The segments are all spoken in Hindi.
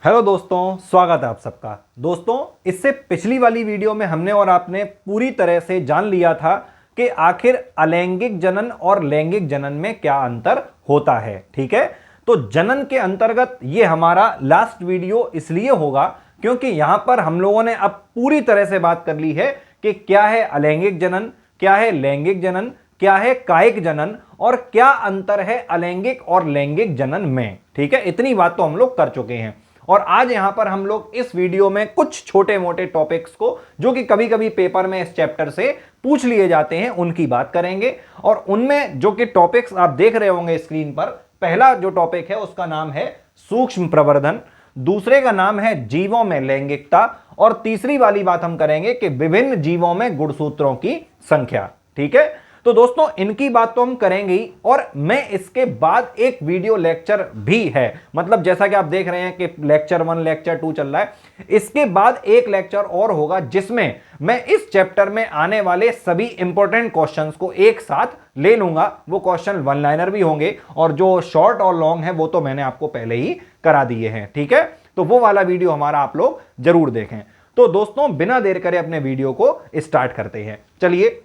हेलो दोस्तों, स्वागत है आप सबका। दोस्तों, इससे पिछली वाली वीडियो में हमने और आपने पूरी तरह से जान लिया था कि आखिर अलैंगिक जनन और लैंगिक जनन में क्या अंतर होता है। ठीक है, तो जनन के अंतर्गत ये हमारा लास्ट वीडियो इसलिए होगा क्योंकि यहां पर हम लोगों ने अब पूरी तरह से बात कर ली है कि क्या है अलैंगिक जनन, क्या है लैंगिक जनन, क्या है कायिक जनन और क्या अंतर है अलैंगिक और लैंगिक जनन में। ठीक है, इतनी बात तो हम लोग कर चुके हैं और आज यहां पर हम लोग इस वीडियो में कुछ छोटे मोटे टॉपिक्स को जो कि कभी कभी पेपर में इस चैप्टर से पूछ लिए जाते हैं उनकी बात करेंगे। और उनमें जो कि टॉपिक्स आप देख रहे होंगे स्क्रीन पर, पहला जो टॉपिक है उसका नाम है सूक्ष्म प्रवर्धन, दूसरे का नाम है जीवों में लैंगिकता और तीसरी वाली बात हम करेंगे कि विभिन्न जीवों में गुणसूत्रों की संख्या। ठीक है, तो दोस्तों इनकी बात तो हम करेंगे ही और मैं इसके बाद एक वीडियो लेक्चर भी है, मतलब जैसा कि आप देख रहे हैं कि लेक्चर 1 लेक्चर 2 चल रहा है, इसके बाद एक लेक्चर और होगा जिसमें मैं इस चैप्टर में आने वाले सभी इंपॉर्टेंट क्वेश्चंस को एक साथ ले लूंगा। वो क्वेश्चन वन लाइनर भी होंगे और जो शॉर्ट और लॉन्ग है वो तो मैंने आपको पहले ही करा दिए हैं। ठीक है, तो वो वाला वीडियो हमारा आप लोग जरूर देखें। तो दोस्तों बिना देर करे अपने वीडियो को स्टार्ट करते हैं। चलिए,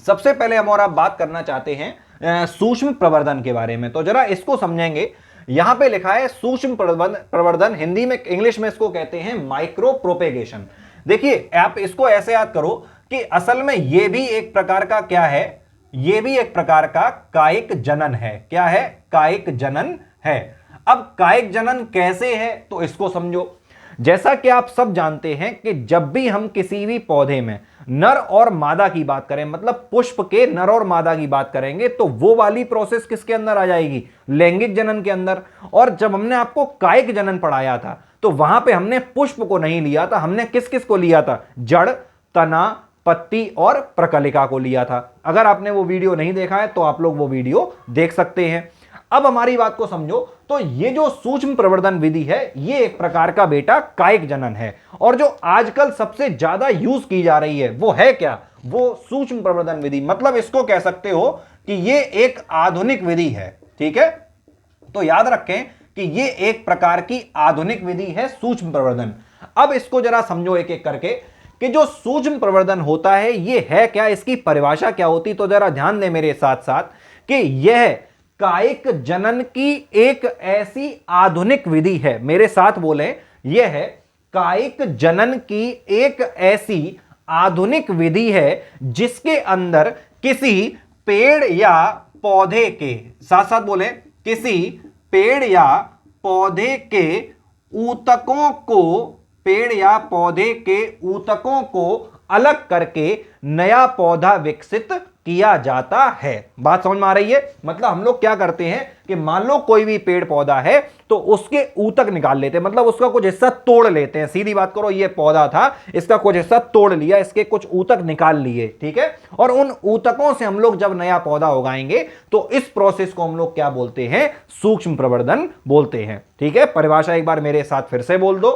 सबसे पहले हम और आप बात करना चाहते हैं सूक्ष्म प्रवर्धन के बारे में। तो जरा इसको समझेंगे। यहां पे लिखा है सूक्ष्म प्रवर्धन, हिंदी में इंग्लिश में इसको कहते हैं माइक्रो प्रोपेगेशन। देखिए, आप इसको ऐसे याद करो कि असल में यह भी एक प्रकार का क्या है, यह भी एक प्रकार का कायिक जनन है। क्या है? कायिक जनन है। अब कायिक जनन कैसे है तो इसको समझो। जैसा कि आप सब जानते हैं कि जब भी हम किसी भी पौधे में नर और मादा की बात करें, मतलब पुष्प के नर और मादा की बात करेंगे, तो वो वाली प्रोसेस किसके अंदर आ जाएगी? लैंगिक जनन के अंदर। और जब हमने आपको कायिक जनन पढ़ाया था तो वहां पे हमने पुष्प को नहीं लिया था, हमने किस किस को लिया था? जड़, तना, पत्ती और प्रकलिका को लिया था। अगर आपने वो वीडियो नहीं देखा है तो आप लोग वो वीडियो देख सकते हैं। अब हमारी बात को समझो, तो ये जो सूक्ष्म प्रवर्धन विधि है ये एक प्रकार का बेटा कायिक जनन है और जो आजकल सबसे ज्यादा यूज की जा रही है वो है क्या? वो सूक्ष्म प्रवर्धन विधि। मतलब इसको कह सकते हो कि ये एक आधुनिक विधि है। ठीक है, तो याद रखें कि ये एक प्रकार की आधुनिक विधि है सूक्ष्म प्रवर्धन। अब इसको जरा समझो एक एक करके कि जो सूक्ष्म प्रवर्धन होता है ये है क्या, इसकी परिभाषा क्या होती। तो जरा ध्यान दें मेरे साथ साथ कि यह कायिक जनन की एक ऐसी आधुनिक विधि है। मेरे साथ बोलें, यह है कायिक जनन की एक ऐसी आधुनिक विधि है जिसके अंदर किसी पेड़ या पौधे के, साथ साथ बोलें, किसी पेड़ या पौधे के ऊतकों को, पेड़ या पौधे के ऊतकों को अलग करके नया पौधा विकसित किया जाता है। बात समझ में आ रही है? मतलब हम लोग क्या करते हैं कि मान लो कोई भी पेड़ पौधा है तो उसके ऊतक निकाल लेते हैं, मतलब उसका कुछ हिस्सा तोड़ लेते हैं। सीधी बात करो, ये पौधा था, इसका कुछ हिस्सा तोड़ लिया, इसके कुछ ऊतक निकाल लिए। ठीक है, और उन ऊतकों से हम लोग जब नया पौधा उगाएंगे तो इस प्रोसेस को हम लोग क्या बोलते हैं? सूक्ष्म प्रवर्धन बोलते हैं। ठीक है, परिभाषा एक बार मेरे साथ फिर से बोल दो।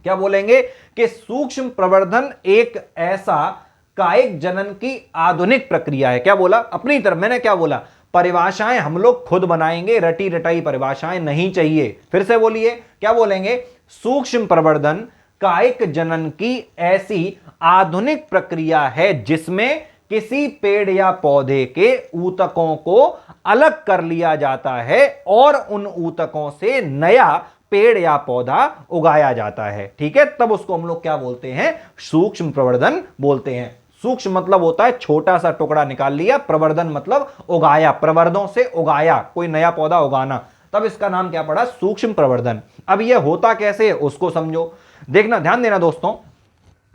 क्या बोलेंगे? कि सूक्ष्म प्रवर्धन एक ऐसा कायिक जनन की आधुनिक प्रक्रिया है। क्या बोला? अपनी तरफ मैंने क्या बोला? परिभाषाएं हम लोग खुद बनाएंगे, रटी रटाई परिभाषाएं नहीं चाहिए। फिर से बोलिए, क्या बोलेंगे? सूक्ष्म प्रवर्धन कायिक जनन की ऐसी आधुनिक प्रक्रिया है जिसमें किसी पेड़ या पौधे के ऊतकों को अलग कर लिया जाता है और उन ऊतकों से नया पेड़ या पौधा उगाया जाता है। ठीक है, तब उसको हम लोग क्या बोलते हैं? सूक्ष्म प्रवर्धन बोलते हैं। सूक्ष्म मतलब होता है छोटा सा टुकड़ा निकाल लिया, प्रवर्धन मतलब उगाया, प्रवर्धों से उगाया, कोई नया पौधा उगाना, तब इसका नाम क्या पड़ा? सूक्ष्म प्रवर्धन। अब यह होता कैसे उसको समझो। देखना, ध्यान देना दोस्तों।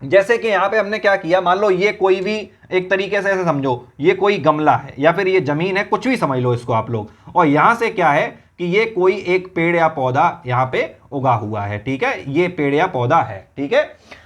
जैसे कि यहां पे हमने क्या किया, मान लो ये कोई भी एक तरीके से ऐसे समझो, ये कोई गमला है या फिर ये जमीन है, कुछ भी समझ लो इसको आप लोग, और यहां से क्या है कि ये कोई एक पेड़ या पौधा यहां पे उगा हुआ है। ठीक है, ये पेड़ या पौधा है। ठीक है,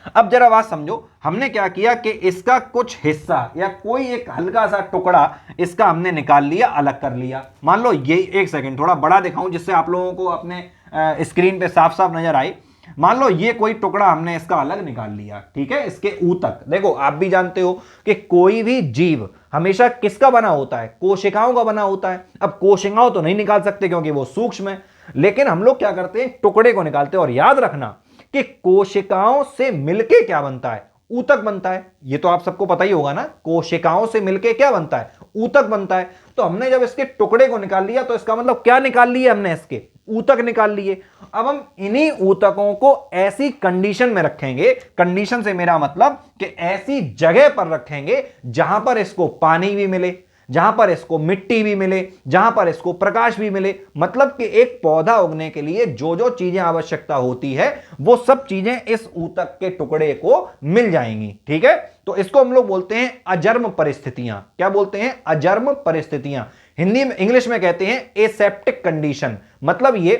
अब जरा बात समझो, हमने क्या किया कि इसका कुछ हिस्सा या कोई एक हल्का सा टुकड़ा इसका हमने निकाल लिया, अलग कर लिया। मान लो ये, एक सेकंड थोड़ा बड़ा दिखाऊं जिससे आप लोगों को अपने स्क्रीन पे साफ साफ नजर आए। मान लो ये कोई टुकड़ा हमने इसका अलग निकाल लिया। ठीक है, इसके ऊतक देखो, आप भी जानते हो कि कोई भी जीव हमेशा किसका बना होता है? कोशिकाओं का बना होता है। अब कोशिकाओं तो नहीं निकाल सकते क्योंकि वो सूक्ष्म है, लेकिन हम लोग क्या करते हैं, टुकड़े को निकालते हैं। और याद रखना कि कोशिकाओं से मिलके क्या बनता है, ऊतक बनता है। ये तो आप सबको पता ही होगा ना, कोशिकाओं से मिलके क्या बनता है, ऊतक बनता है। तो हमने जब इसके टुकड़े को निकाल लिया तो इसका मतलब क्या निकाल लिए हमने, इसके ऊतक निकाल लिए। अब हम इन्हीं ऊतकों को ऐसी कंडीशन में रखेंगे, कंडीशन से मेरा मतलब कि ऐसी जगह पर रखेंगे जहां पर इसको पानी भी मिले, जहां पर इसको मिट्टी भी मिले, जहां पर इसको प्रकाश भी मिले। मतलब कि एक पौधा उगने के लिए जो जो चीजें आवश्यकता होती है वो सब चीजें इस ऊतक के टुकड़े को मिल जाएंगी। ठीक है, तो इसको हम लोग बोलते हैं अजर्म परिस्थितियां। क्या बोलते हैं, अजर्म परिस्थितियां। हिंदी में, इंग्लिश में कहते हैं एसेप्टिक कंडीशन। मतलब ये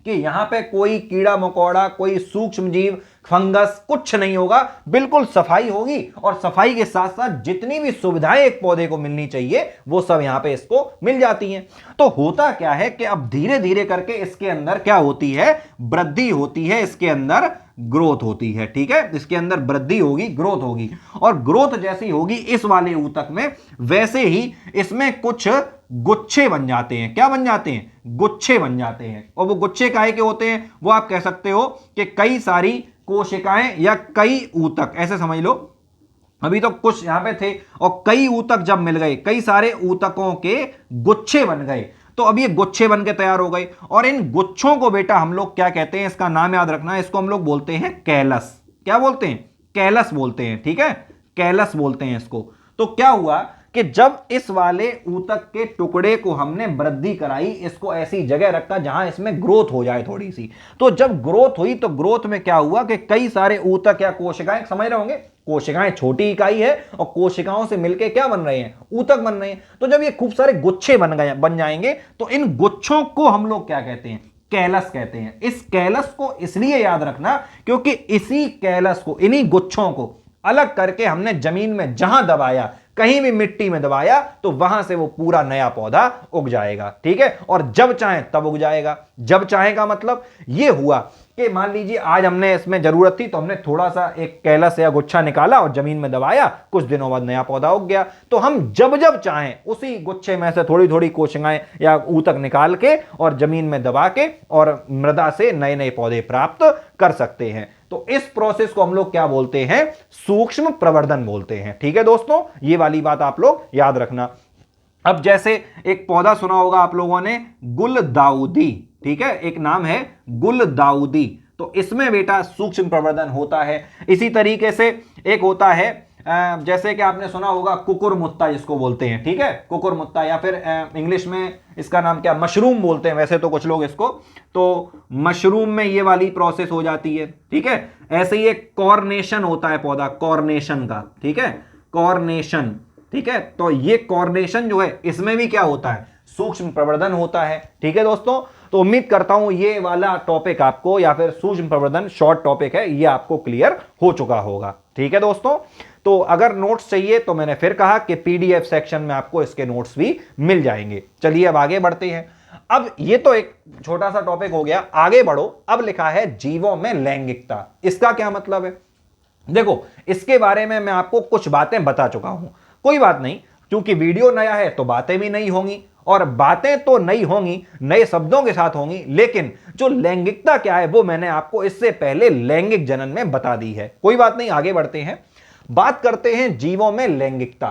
कि यहां पे कोई कीड़ा मकोड़ा, कोई सूक्ष्म जीव, फंगस कुछ नहीं होगा, बिल्कुल सफाई होगी। और सफाई के साथ साथ जितनी भी सुविधाएं एक पौधे को मिलनी चाहिए वो सब यहां पे इसको मिल जाती हैं। तो होता क्या है कि अब धीरे धीरे करके इसके अंदर क्या होती है, वृद्धि होती है, इसके अंदर ग्रोथ होती है। ठीक है, इसके अंदर वृद्धि होगी, ग्रोथ होगी। और ग्रोथ जैसी होगी इस वाले ऊतक में, वैसे ही इसमें कुछ गुच्छे बन जाते हैं। क्या बन जाते हैं, गुच्छे बन जाते हैं। और वो गुच्छे काहे के होते हैं, वो आप कह सकते हो कि कई सारी कोशिकाएं या कई ऊतक, ऐसे समझ लो। अभी तो कुछ यहां पे थे और कई ऊतक जब मिल गए, कई सारे ऊतकों के गुच्छे बन गए, तो अब ये गुच्छे बन के तैयार हो गए। और इन गुच्छों को बेटा हम लोग क्या कहते हैं, इसका नाम याद रखना है, इसको हम लोग बोलते हैं कैलस। क्या बोलते हैं, कैलस बोलते हैं। ठीक है, कैलस बोलते हैं इसको। तो क्या हुआ कि जब इस वाले ऊतक के टुकड़े को हमने वृद्धि कराई, इसको ऐसी जगह रखा जहां इसमें ग्रोथ हो जाए थोड़ी सी, तो जब ग्रोथ हुई तो ग्रोथ में क्या हुआ कि कई सारे ऊतक या कोशिकाएं, समझ रहे होंगे, कोशिकाएं छोटी इकाई है और कोशिकाओं से मिलकर क्या बन रहे हैं, ऊतक बन रहे हैं। तो जब ये खूब सारे गुच्छे बन जाएंगे तो इन गुच्छों को हम लोग क्या कहते हैं, कैलस कहते हैं। इस कैलस को इसलिए याद रखना क्योंकि इसी कैलस को, इन्हीं गुच्छों को अलग करके हमने जमीन में जहां दबाया, कहीं भी मिट्टी में दबाया, तो वहां से वो पूरा नया पौधा उग जाएगा। ठीक है, और जब चाहे तब उग जाएगा। जब चाहे का मतलब ये हुआ कि मान लीजिए आज हमने इसमें जरूरत थी तो हमने थोड़ा सा एक कैलस या गुच्छा निकाला और जमीन में दबाया, कुछ दिनों बाद नया पौधा उग गया। तो हम जब जब चाहें उसी गुच्छे में से थोड़ी थोड़ी कोशिकाएं या ऊतक निकाल के और जमीन में दबा के और मृदा से नए नए पौधे प्राप्त कर सकते हैं। तो इस प्रोसेस को हम लोग क्या बोलते हैं, सूक्ष्म प्रवर्धन बोलते हैं। ठीक है दोस्तों, ये वाली बात आप लोग याद रखना। अब जैसे एक पौधा सुना होगा आप लोगों ने, गुलदाउदी। ठीक है, एक नाम है गुलदाउदी। तो इसमें बेटा सूक्ष्म प्रवर्धन होता है। इसी तरीके से एक होता है जैसे कि आपने सुना होगा कुकुरमुत्ता, जिसको बोलते हैं। ठीक है, कुकुरमुत्ता, या फिर इंग्लिश में इसका नाम क्या, मशरूम बोलते हैं वैसे तो कुछ लोग इसको। तो मशरूम में ये वाली प्रोसेस हो जाती है। ठीक है, ऐसे ही एक कॉर्नेशन होता है पौधा, कॉर्नेशन का। ठीक है, कॉर्नेशन। ठीक है, तो ये कॉर्नेशन जो है इसमें भी क्या होता है, सूक्ष्म प्रवर्धन होता है। ठीक है दोस्तों, तो उम्मीद करता हूं ये वाला टॉपिक आपको, या फिर सूक्ष्म प्रवर्धन शॉर्ट टॉपिक है, ये आपको क्लियर हो चुका होगा। ठीक है दोस्तों, तो अगर नोट्स चाहिए तो मैंने फिर कहा कि पीडीएफ सेक्शन में आपको इसके नोट्स भी मिल जाएंगे। चलिए अब आगे बढ़ते हैं। अब ये तो एक छोटा सा टॉपिक हो गया, आगे बढ़ो। अब लिखा है जीवों में लैंगिकता। इसका क्या मतलब है, देखो इसके बारे में मैं आपको कुछ बातें बता चुका हूं। कोई बात नहीं, क्योंकि वीडियो नया है तो बातें भी नहीं होंगी, और बातें तो नहीं होंगी, नए शब्दों के साथ होंगी, लेकिन जो लैंगिकता क्या है वो मैंने आपको इससे पहले लैंगिक जनन में बता दी है। कोई बात नहीं, आगे बढ़ते हैं, बात करते हैं जीवों में लैंगिकता।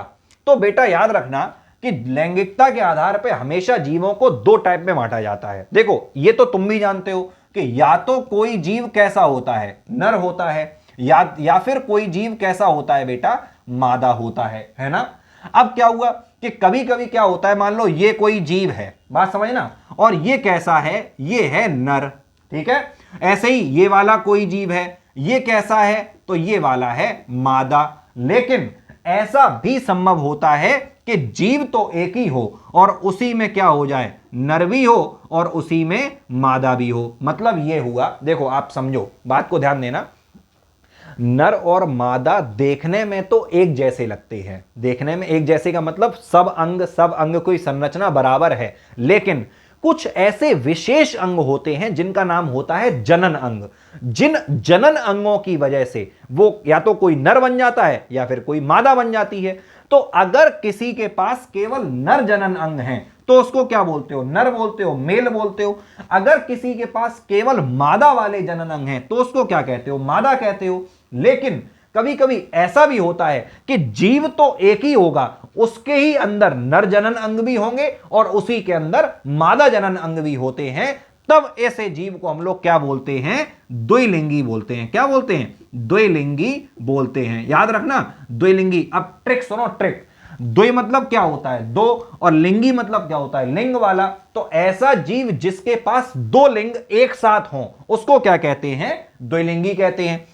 तो बेटा याद रखना कि लैंगिकता के आधार पर हमेशा जीवों को दो टाइप में बांटा जाता है। देखो ये तो तुम भी जानते हो कि या तो कोई जीव कैसा होता है, नर होता है, या फिर कोई जीव कैसा होता है बेटा, मादा होता है ना। अब क्या हुआ कि कभी कभी क्या होता है, मान लो ये कोई जीव है, बात समझना, और ये कैसा है, ये है नर। ठीक है, ऐसे ही ये वाला कोई जीव है, ये कैसा है, तो ये वाला है मादा। लेकिन ऐसा भी संभव होता है कि जीव तो एक ही हो और उसी में क्या हो जाए, नर भी हो और उसी में मादा भी हो। मतलब ये हुआ, देखो आप समझो, बात को ध्यान देना, नर और मादा देखने में तो एक जैसे लगते हैं। देखने में एक जैसे का मतलब सब अंग की संरचना बराबर है, लेकिन कुछ ऐसे विशेष अंग होते हैं जिनका नाम होता है जनन अंग। जिन जनन अंगों की वजह से वो या तो कोई नर बन जाता है या फिर कोई मादा बन जाती है। तो अगर किसी के पास केवल नर जनन अंग हैं तो उसको क्या बोलते हो? नर बोलते हो, मेल बोलते हो। अगर किसी के पास केवल मादा वाले जनन अंग हैं तो उसको क्या कहते हो? मादा कहते हो। लेकिन कभी कभी ऐसा भी होता है कि जीव तो एक ही होगा, उसके ही अंदर नर जनन अंग भी होंगे और उसी के अंदर मादा जनन अंग भी होते हैं, तब ऐसे जीव को हम लोग क्या बोलते हैं? द्विलिंगी बोलते हैं। क्या बोलते हैं? द्विलिंगी बोलते हैं। याद रखना, द्विलिंगी। अब ट्रिक सुनो, ट्रिक। द्वि मतलब क्या होता है? दो, और लिंगी मतलब क्या होता है? लिंग वाला। तो ऐसा जीव जिसके पास दो लिंग एक साथ हों उसको क्या कहते हैं? द्विलिंगी कहते हैं।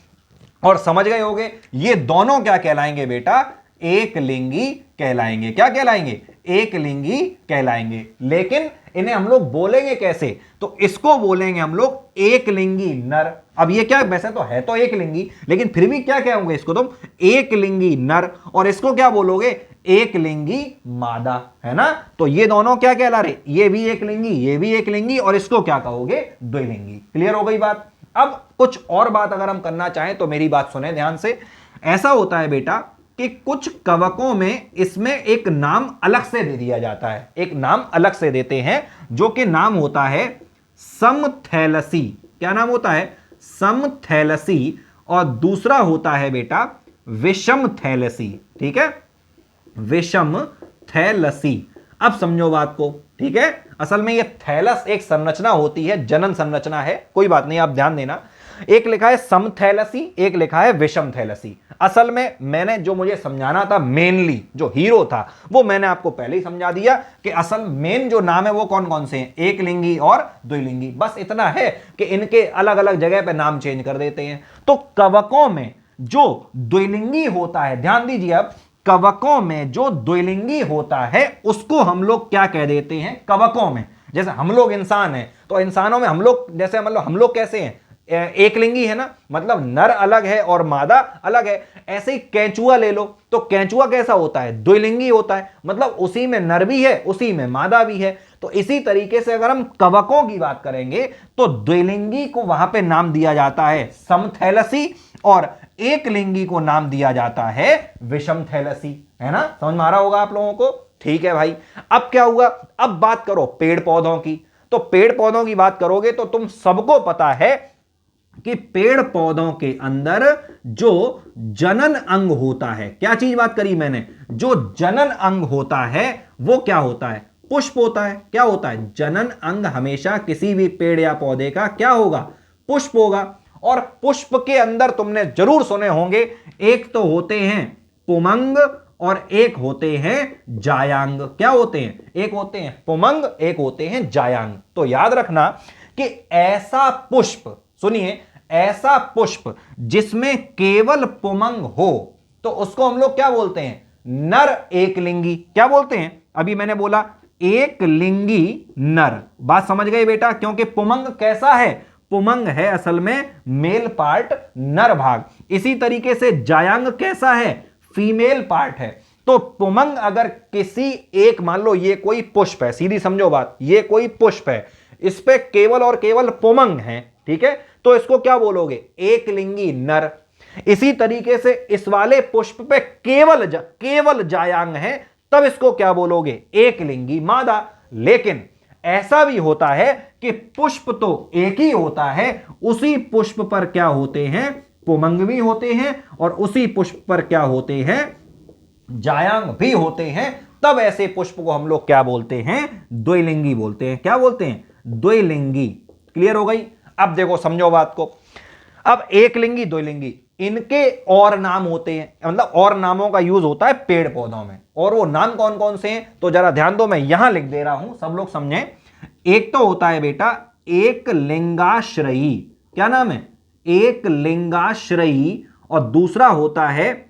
और समझ गए होगे, ये दोनों क्या कहलाएंगे बेटा? एक लिंगी कहलाएंगे। क्या कहलाएंगे? एक लिंगी कहलाएंगे। लेकिन इन्हें हम लोग बोलेंगे कैसे? तो इसको बोलेंगे हम लोग एक लिंगी नर। अब ये क्या, वैसे तो है तो एक लिंगी, लेकिन फिर भी क्या कहोगे इसको तुम? एक लिंगी नर। और इसको क्या बोलोगे? एक लिंगी मादा, है ना? तो ये दोनों क्या कहला रहे? ये भी एक लिंगी, ये भी एक लिंगी, और इसको क्या कहोगे? द्विलिंगी। क्लियर हो गई बात? अब कुछ और बात अगर हम करना चाहें तो मेरी बात सुने ध्यान से। ऐसा होता है बेटा कि कुछ कवकों में इसमें एक नाम अलग से दे दिया जाता है, एक नाम अलग से देते हैं, जो कि नाम होता है समथैलेसी। क्या नाम होता है? समथैलेसी। और दूसरा होता है बेटा विषमथैलेसी। ठीक है, विषमथैलेसी। अब समझो बात को, ठीक है? असल में ये थैलस एक संरचना होती है, जनन संरचना है, कोई बात नहीं, आप ध्यान देना। एक लिखा है समथैलेसी, एक लिखा है विषमथैलेसी। असल में मैंने जो मुझे समझाना था, मेनली जो हीरो था वो मैंने आपको पहले ही समझा दिया कि असल मेन जो नाम है वो कौन कौन से हैं? एक लिंगी और द्विलिंगी। बस इतना है कि इनके अलग अलग जगह पे नाम चेंज कर देते हैं। तो कवकों में जो द्विलिंगी होता है, ध्यान दीजिए, अब कवकों में जो द्विलिंगी होता है उसको हम लोग क्या कह देते हैं? कवकों में। जैसे हम लोग इंसान हैं तो इंसानों में हम लोग, जैसे मतलब हम लोग कैसे हैं? एक लिंगी है ना, मतलब नर अलग है और मादा अलग है। ऐसे ही कैंचुआ ले लो, तो कैंचुआ कैसा होता है? द्विलिंगी होता है, मतलब उसी में नर भी है उसी में मादा भी है। तो इसी तरीके से अगर हम कवकों की बात करेंगे तो द्विलिंगी को वहां पे नाम दिया जाता है समथैलेसी, और एक लिंगी को नाम दिया जाता है विषमथैलेसी। है ना? समझ में आ रहा होगा आप लोगों को? ठीक है भाई। अब क्या हुआ? अब बात करो पेड़ पौधों की। तो पेड़ पौधों की बात करोगे तो तुम सबको पता है कि पेड़ पौधों के अंदर जो जनन अंग होता है, क्या चीज बात करी मैंने? जो जनन अंग होता है वो क्या होता है? पुष्प होता है। क्या होता है? जनन अंग हमेशा किसी भी पेड़ या पौधे का क्या होगा? पुष्प होगा। और पुष्प के अंदर तुमने जरूर सुने होंगे, एक तो होते हैं पुमंग और एक होते हैं जायांग। क्या होते हैं? एक होते हैं पुमंग, एक होते हैं जायांग। तो याद रखना कि ऐसा पुष्प, सुनिए, ऐसा पुष्प जिसमें केवल पुमंग हो तो उसको हम लोग क्या बोलते हैं? नर एक लिंगी। क्या बोलते हैं? अभी मैंने बोला एक लिंगी नर। बात समझ गए बेटा? क्योंकि पुमंग कैसा है? पुमंग है असल में मेल पार्ट, नर भाग। इसी तरीके से जायांग कैसा है? फीमेल पार्ट है। तो पुमंग अगर किसी एक, मान लो ये कोई पुष्प है, सीधी समझो बात, ये कोई पुष्प है, इस पे केवल और केवल पुमंग है, ठीक है? तो इसको क्या बोलोगे? एक लिंगी नर। इसी तरीके से इस वाले पुष्प पे केवल जायांग है, तब इसको क्या बोलोगे? एक लिंगी मादा। लेकिन ऐसा भी होता है कि पुष्प तो एक ही होता है, उसी पुष्प पर क्या होते हैं? पुमंग भी होते हैं, और उसी पुष्प पर क्या होते हैं? जायांग भी होते हैं। तब ऐसे पुष्प को हम लोग क्या बोलते हैं? द्विलिंगी बोलते हैं। क्या बोलते हैं? द्विलिंगी। क्लियर हो गई? अब देखो, समझो बात को। अब एक लिंगी द्विलिंगी इनके और नाम होते हैं, मतलब और नामों का यूज होता है पेड़ पौधों में। और वो नाम कौन कौन से हैं तो जरा ध्यान दो, मैं यहां लिख दे रहा हूं, सब लोग समझें। एक तो होता है बेटा एक लिंगाश्रयी। क्या नाम है? एक लिंगाश्रयी। और दूसरा होता है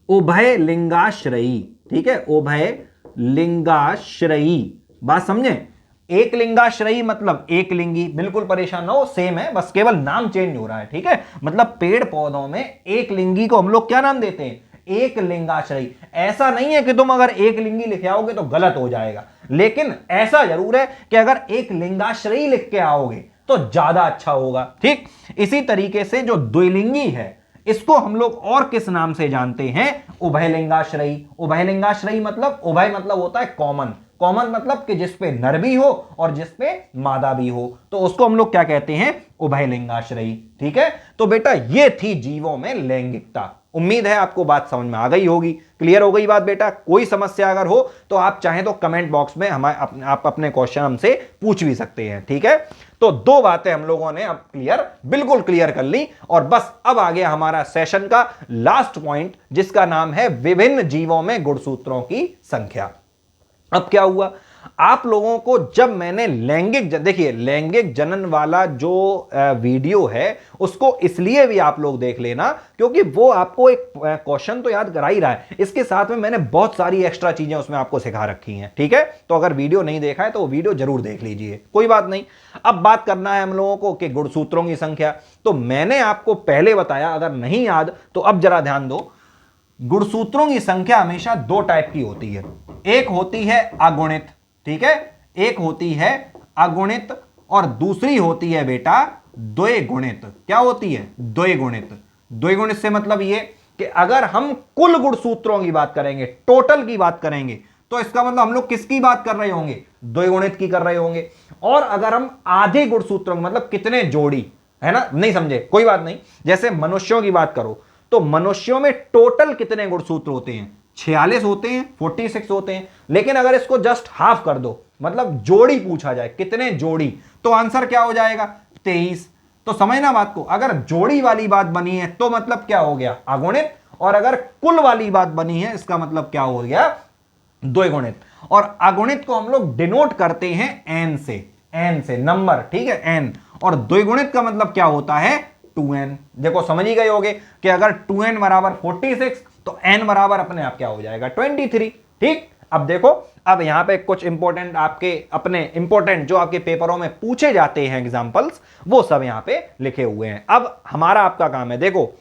उभय लिंगाश्रयी। ठीक है, उभय लिंगाश्रयी। बात समझे? एक लिंगाश्रयी मतलब एक लिंगी, बिल्कुल परेशान ना हो, सेम है, बस केवल नाम चेंज हो रहा है। ठीक है, मतलब पेड़ पौधों में एक लिंगी को हम लोग क्या नाम देते हैं? एक लिंगाश्रयी। ऐसा नहीं है कि तुम अगर एक लिंगी लिख आओगे तो गलत हो जाएगा, लेकिन ऐसा जरूर है कि अगर एक लिंगाश्रयी लिख के आओगे तो ज्यादा अच्छा होगा। ठीक, इसी तरीके से जो द्विलिंगी है इसको हम लोग और किस नाम से जानते हैं? उभयलिंगाश्रयी। उभयलिंगाश्रयी मतलब, उभय मतलब होता है कॉमन, कॉमन मतलब कि जिसपे नर भी हो और जिसपे मादा भी हो, तो उसको हम लोग क्या कहते हैं, उभयलिंगाश्रयी। ठीक है, तो बेटा ये थी जीवों में लैंगिकता। उम्मीद है आपको बात समझ में आ गई होगी, क्लियर हो गई बात बेटा। कोई समस्या अगर हो तो आप चाहें तो कमेंट बॉक्स में आप अपने क्वेश्चन हमसे पूछ भी सकते हैं। ठीक है, तो दो बातें हम लोगों ने अब बिल्कुल क्लियर कर ली, और बस अब आ गया हमारा सेशन का लास्ट पॉइंट, जिसका नाम है विभिन्न जीवों में गुणसूत्रों की संख्या। अब क्या हुआ, आप लोगों को जब मैंने देखिए लैंगिक जनन वाला जो वीडियो है उसको इसलिए भी आप लोग देख लेना क्योंकि वो आपको एक क्वेश्चन तो याद करा ही रहा है, इसके साथ में मैंने बहुत सारी एक्स्ट्रा चीजें उसमें आपको सिखा रखी हैं। ठीक है, तो अगर वीडियो नहीं देखा है तो वो वीडियो जरूर देख लीजिए, कोई बात नहीं। अब बात करना है हम लोगों को कि गुणसूत्रों की संख्या, तो मैंने आपको पहले बताया, अगर नहीं याद तो अब जरा ध्यान दो। गुणसूत्रों की संख्या हमेशा दो टाइप की होती है, एक होती है अगुणित, ठीक है, एक होती है अगुणित और दूसरी होती है बेटा द्विगुणित। क्या होती है, द्विगुणित। द्विगुणित से मतलब ये कि अगर हम कुल गुणसूत्रों की बात करेंगे, टोटल की बात करेंगे, तो इसका मतलब हम लोग किसकी बात कर रहे होंगे, द्विगुणित की कर रहे होंगे। और अगर हम आधे गुणसूत्रों मतलब कितने जोड़ी, है ना, नहीं समझे कोई बात नहीं, जैसे मनुष्यों की बात करो तो मनुष्यों में टोटल कितने गुणसूत्र होते हैं, 46 होते हैं, 46 होते हैं। लेकिन अगर इसको जस्ट हाफ कर दो, मतलब जोड़ी पूछा जाए कितने जोड़ी, तो आंसर क्या हो जाएगा, 23। तो समझना बात को, अगर जोड़ी वाली बात बनी है तो मतलब क्या हो गया, अगुणित, और अगर कुल वाली बात बनी है इसका मतलब क्या हो गया, द्विगुणित। और अगुणित को हम लोग डिनोट करते हैं एन से नंबर, ठीक है, एन। और द्विगुणित का मतलब क्या होता है, 2n। देखो समझ ही गए होगे कि अगर 2n बराबर 46 तो n बराबर अपने आप क्या हो जाएगा, 23। ठीक, अब देखो, अब यहां पे कुछ इंपॉर्टेंट आपके अपने इंपॉर्टेंट जो आपके पेपरों में पूछे जाते हैं एग्जांपल्स, वो सब यहां पे लिखे हुए हैं। अब हमारा आपका काम है, देखो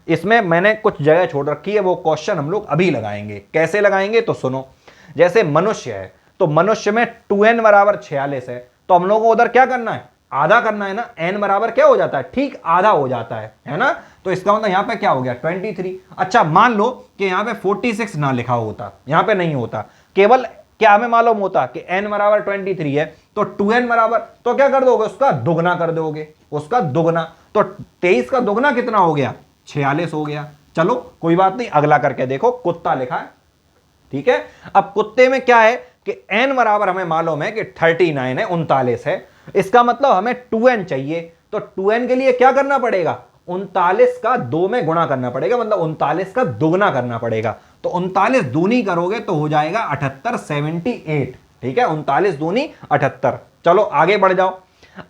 इसमें मैंने कुछ जगह छोड़ रखी है, वो क्वेश्चन हम लोग अभी लगाएंगे। कैसे लगाएंगे तो सुनो, जैसे मनुष्य है तो मनुष्य में 2n बराबर 46 है, तो हम लोगों को उधर क्या करना है, आधा करना है ना, n बराबर क्या हो जाता है, ठीक आधा हो जाता है ना। तो इसका मतलब यहां पे क्या हो गया, 23। अच्छा मान लो कि यहां पे 46 ना लिखा होता, यहां पे नहीं होता, केवल क्या हमें मालूम होता कि n बराबर 23 है, तो 2n बराबर, तो क्या कर दोगे, उसका दुगना कर दोगे, उसका दुगना। तो 23 का दुगना कितना हो गया, 46 हो गया। चलो कोई बात नहीं, अगला करके देखो, कुत्ता लिखा है, ठीक है। अब कुत्ते में क्या है कि n बराबर हमें मालूम है कि 39 है, 39 है, इसका मतलब हमें 2n चाहिए। तो 2n के लिए क्या करना पड़ेगा, 39 का 2 में गुणा करना पड़ेगा, मतलब 39 का दुगना करना पड़ेगा। तो 39 दूनी करोगे तो हो जाएगा 78, 78। ठीक है, 39 दूनी 78। चलो आगे बढ़ जाओ।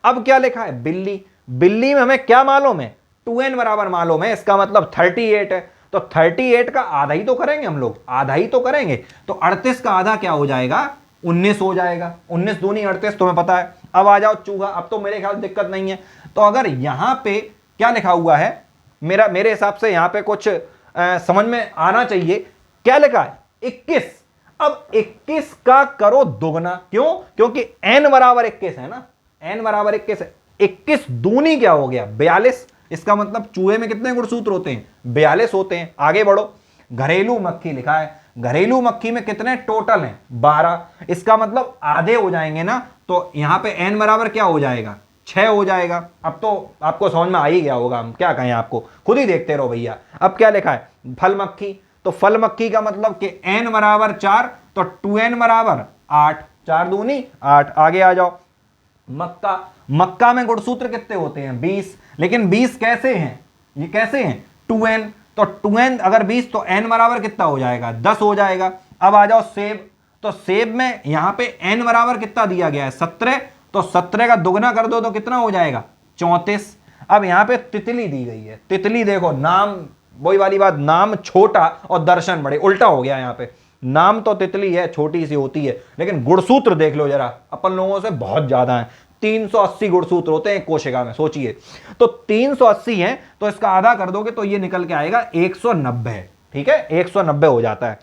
अब क्या लिखा है, बिल्ली। बिल्ली में हमें क्या मालूम है, 2n बराबर मालूम है, इसका मतलब 38 है। तो 38 का आधा ही तो करेंगे हम लोग, आधा ही तो करेंगे। तो 38 का आधा क्या हो जाएगा, 19 हो जाएगा। 19 दूनी 38, तुम्हें पता है। अब आ जाओ चूहा, अब तो मेरे ख्याल दिक्कत नहीं है। तो अगर यहां पे क्या लिखा हुआ है, मेरे हिसाब से यहां पे कुछ समझ में आना चाहिए। क्या लिखा है, 21। अब 21 का करो दुगना, क्यों, क्योंकि n बराबर 21 है ना, n बराबर 21 है। 21 दूनी क्या हो गया, 42। इसका मतलब चूहे में कितने गुणसूत्र होते हैं, 42 होते हैं। आगे बढ़ो, घरेलू मक्खी लिखा है, घरेलू मक्खी में कितने टोटल हैं, 12। इसका मतलब आधे हो जाएंगे ना, तो यहां पे n बराबर क्या हो जाएगा, 6 हो जाएगा। अब तो आपको समझ में आ ही गया होगा, हम क्या कहें आपको, खुद ही देखते रहो भैया। अब क्या लिखा है, फल मक्खी। तो फल मक्खी का मतलब कि n बराबर 4, तो 2n बराबर 8, 4 दूनी 8। आगे आ जाओ, मक्का। मक्का में गुणसूत्र कितने होते हैं, 20। लेकिन 20 कैसे हैं, ये कैसे हैं, 2n। तो 2n अगर 20 तो n बराबर कितना हो जाएगा, 10 हो जाएगा। अब आ जाओ सेब। तो सेब में यहां पे n बराबर कितना दिया गया है, 17। तो 17 का दुगना कर दो तो कितना हो जाएगा, 34। अब यहां पे तितली दी गई है। तितली देखो, नाम वही वाली बात, नाम छोटा और दर्शन बड़े, उल्टा हो गया यहां पे। नाम तो तितली है, छोटी सी होती है, लेकिन गुणसूत्र देख लो जरा, अपन लोगों से बहुत ज्यादा है। 380 गुणसूत्र होते हैं कोशिका में, सोचिए। तो 380 है, तो इसका आधा कर दोगे तो ये निकल के आएगा 190। ठीक है, 190 हो जाता है।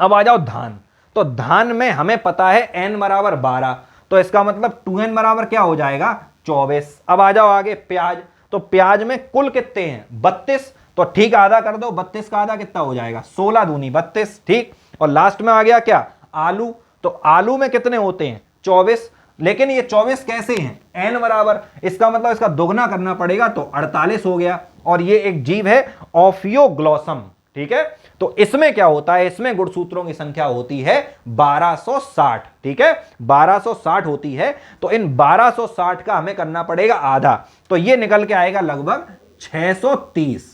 अब आ जाओ धान। तो धान में हमें पता है n बराबर 12, तो इसका मतलब 2n बराबर क्या हो जाएगा, 24। अब आ जाओ आगे, प्याज। तो प्याज में कुल कितने हैं, 32। तो ठीक आधा कर दो, 32 का आधा कितना हो जाएगा, 16 दूनी 32। ठीक, और लास्ट में आ गया क्या, आलू। तो आलू में कितने होते हैं 24, लेकिन ये 24 कैसे हैं n बराबर, इसका मतलब इसका दोगुना करना पड़ेगा तो 48 हो गया। और ये एक जीव है ओफियोग्लोसम, ठीक है। तो इसमें क्या होता है, इसमें गुणसूत्रों की संख्या होती है 1260, ठीक है, 1260 होती है। तो इन 1260 का हमें करना पड़ेगा आधा, तो ये निकल के आएगा लगभग 630।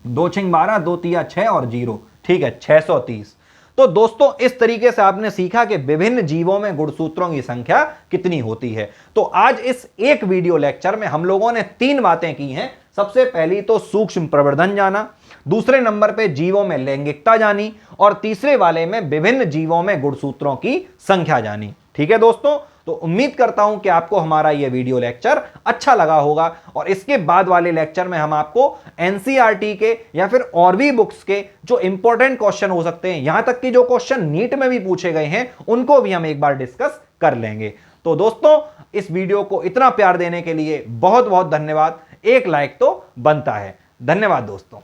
2 6 12, 2 3 6 और 0, ठीक है, 630। तो दोस्तों इस तरीके से आपने सीखा कि विभिन्न जीवों में गुणसूत्रों की संख्या कितनी होती है। तो आज इस एक वीडियो लेक्चर में हम लोगों ने 3 बातें की हैं। सबसे पहली तो सूक्ष्म प्रवर्धन जाना, दूसरे नंबर पे जीवों में लैंगिकता जानी, और तीसरे वाले में विभिन्न जीवों में गुणसूत्रों की संख्या जानी। ठीक है दोस्तों, तो उम्मीद करता हूं कि आपको हमारा यह वीडियो लेक्चर अच्छा लगा होगा, और इसके बाद वाले लेक्चर में हम आपको एनसीईआरटी के या फिर और भी बुक्स के जो इंपॉर्टेंट क्वेश्चन हो सकते हैं, यहां तक कि जो क्वेश्चन नीट में भी पूछे गए हैं, उनको भी हम एक बार डिस्कस कर लेंगे। तो दोस्तों इस वीडियो को इतना प्यार देने के लिए बहुत बहुत धन्यवाद। एक लाइक तो बनता है। धन्यवाद दोस्तों।